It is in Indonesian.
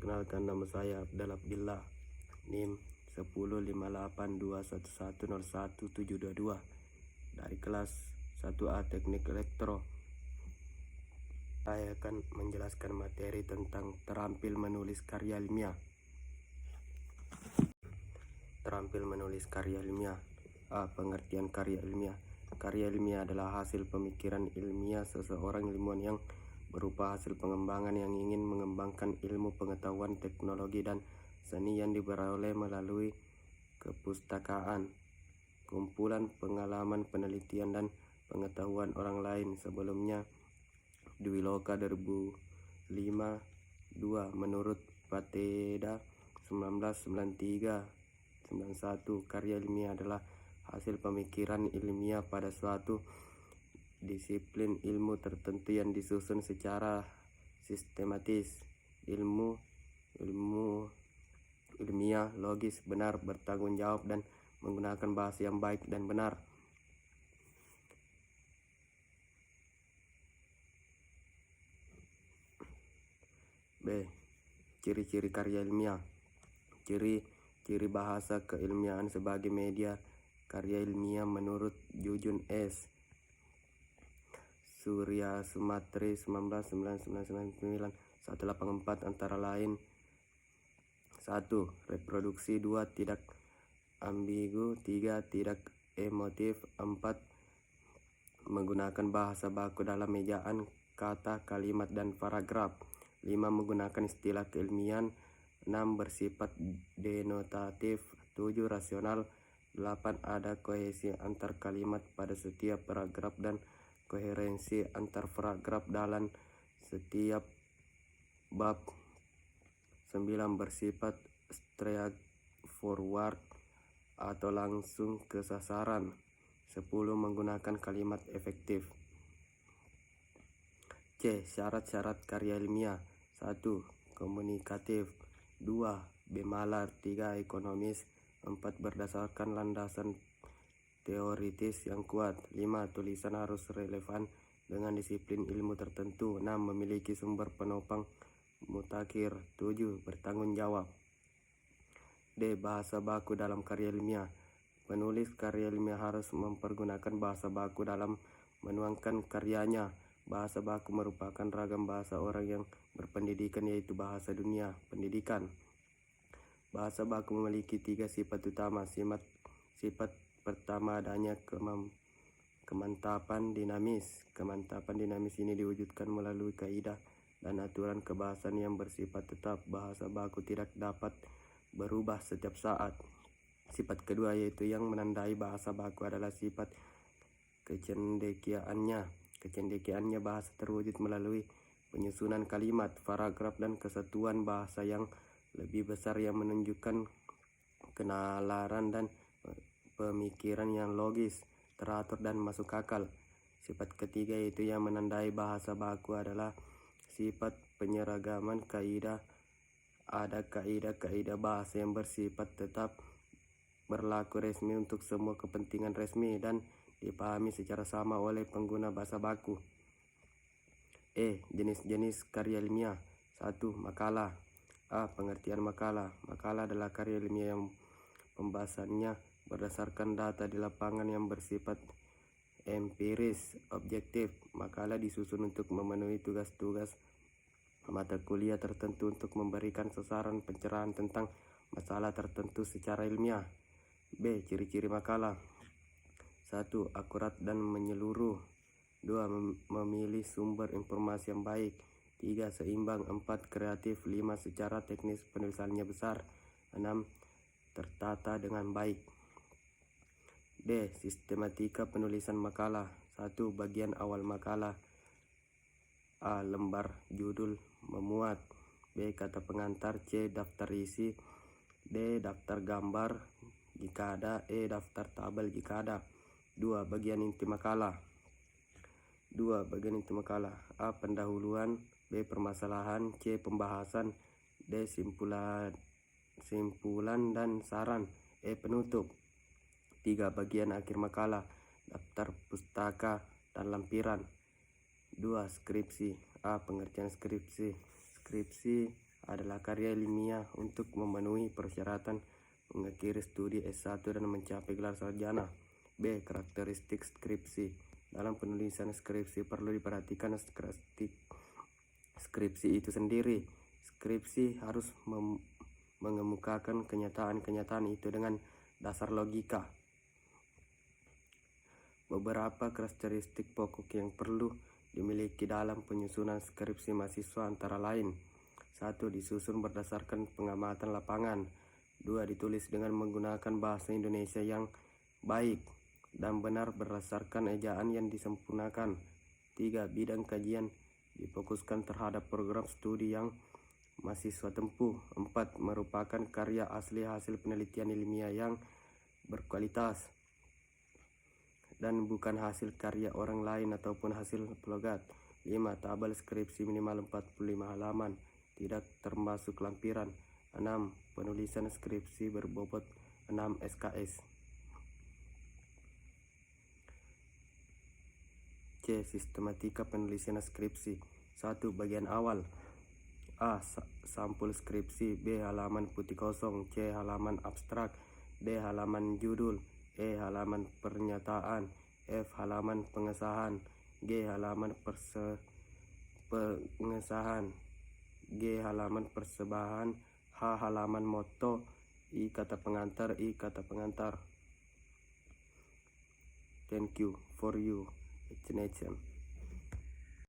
Perkenalkan, nama saya Abdal Abdillah, NIM 1058211011722 dari kelas 1A Teknik Elektro. Saya akan menjelaskan materi tentang terampil menulis karya ilmiah. Terampil menulis karya ilmiah. Pengertian karya ilmiah. Karya ilmiah adalah hasil pemikiran ilmiah seseorang ilmuwan yang berupa hasil pengembangan yang ingin mengembangkan ilmu pengetahuan, teknologi, dan seni yang diperoleh melalui kepustakaan, kumpulan pengalaman, penelitian, dan pengetahuan orang lain. Sebelumnya, Dwi Loka 2005 2 menurut Pateda 1993-91, karya ilmiah adalah hasil pemikiran ilmiah pada suatu disiplin ilmu tertentu yang disusun secara sistematis. Ilmu ilmiah logis, benar, bertanggung jawab, dan menggunakan bahasa yang baik dan benar. B. Ciri-ciri karya ilmiah. Ciri bahasa keilmiahan sebagai media karya ilmiah menurut Jujun S. Surya Sumatri 1999 184 antara lain: 1. Reproduksi. 2. Tidak ambigu. 3. Tidak emotif. 4. Menggunakan bahasa baku dalam ejaan, kata, kalimat, dan paragraf. 5. Menggunakan istilah keilmiahan. 6. Bersifat denotatif. 7. Rasional. 8. Ada kohesi antar kalimat pada setiap paragraf dan koherensi antar paragraf dalam setiap bab. 9. Bersifat straightforward atau langsung ke sasaran. 10. Menggunakan kalimat efektif. C. Syarat-syarat karya ilmiah. 1. Komunikatif. 2. Bemalar. 3. Ekonomis. 4. Berdasarkan landasan teoritis yang kuat. 5. Tulisan harus relevan dengan disiplin ilmu tertentu. 6. Memiliki sumber penopang mutakhir. 7. Bertanggung jawab. D. Bahasa baku dalam karya ilmiah. Penulis karya ilmiah harus mempergunakan bahasa baku dalam menuangkan karyanya. Bahasa baku merupakan ragam bahasa orang yang berpendidikan, yaitu bahasa dunia pendidikan. Bahasa baku memiliki 3 sifat utama. Sifat pertama, adanya kemantapan dinamis. Kemantapan dinamis ini diwujudkan melalui kaidah dan aturan kebahasaan yang bersifat tetap. Bahasa baku tidak dapat berubah setiap saat. Sifat kedua, yaitu yang menandai bahasa baku, adalah sifat kecendekiaannya. Kecendekiaannya bahasa terwujud melalui penyusunan kalimat, paragraf, dan kesatuan bahasa yang lebih besar yang menunjukkan kenalaran dan pemikiran yang logis, teratur, dan masuk akal. Sifat ketiga, yaitu yang menandai bahasa baku, adalah sifat penyeragaman kaidah. Ada kaidah-kaidah bahasa yang bersifat tetap, berlaku resmi untuk semua kepentingan resmi, dan dipahami secara sama oleh pengguna bahasa baku. Jenis-jenis karya ilmiah. 1. Makalah. Pengertian makalah. Makalah adalah karya ilmiah yang pembahasannya berdasarkan data di lapangan yang bersifat empiris, objektif. Makalah disusun untuk memenuhi tugas-tugas mata kuliah tertentu untuk memberikan sasaran pencerahan tentang masalah tertentu secara ilmiah. B. Ciri-ciri makalah. 1. Akurat dan menyeluruh. 2. Memilih sumber informasi yang baik. 3. Seimbang. 4. Kreatif. 5. Secara teknis penulisannya besar. 6. Tertata dengan baik. D. Sistematika penulisan makalah. 1. Bagian awal makalah. A. Lembar judul, memuat. B. Kata pengantar. C. Daftar isi. D. Daftar gambar jika ada. E. Daftar tabel jika ada. 2. Bagian inti makalah. 2. Bagian inti makalah. A. Pendahuluan. B. Permasalahan. C. Pembahasan. D. Simpulan dan saran. E. Penutup. 3. Bagian akhir makalah. Daftar pustaka dan lampiran. 2. Skripsi. A. Pengertian skripsi. Skripsi adalah karya ilmiah untuk memenuhi persyaratan mengakhiri studi S1 dan mencapai gelar sarjana. B. Karakteristik skripsi. Dalam penulisan skripsi perlu diperhatikan skripsi itu sendiri. Skripsi harus mengemukakan kenyataan-kenyataan itu dengan dasar logika. Beberapa karakteristik pokok yang perlu dimiliki dalam penyusunan skripsi mahasiswa antara lain: 1. Disusun berdasarkan pengamatan lapangan. 2. Ditulis dengan menggunakan bahasa Indonesia yang baik dan benar berdasarkan ejaan yang disempurnakan. 3. Bidang kajian difokuskan terhadap program studi yang mahasiswa tempuh. 4. Merupakan karya asli hasil penelitian ilmiah yang berkualitas dan bukan hasil karya orang lain ataupun hasil plagiat. 5. Tabel skripsi minimal 45 halaman, tidak termasuk lampiran. 6. Penulisan skripsi berbobot 6 SKS. C. Sistematika penulisan skripsi. 1. Bagian awal. A. Sampul skripsi. B. Halaman putih kosong. C. Halaman abstrak. D. Halaman judul. E. Halaman pernyataan. F. Halaman pengesahan. G. Halaman pengesahan. G. Halaman persembahan. H. Halaman moto. I. Kata pengantar. I. Kata pengantar. Thank you for your attention.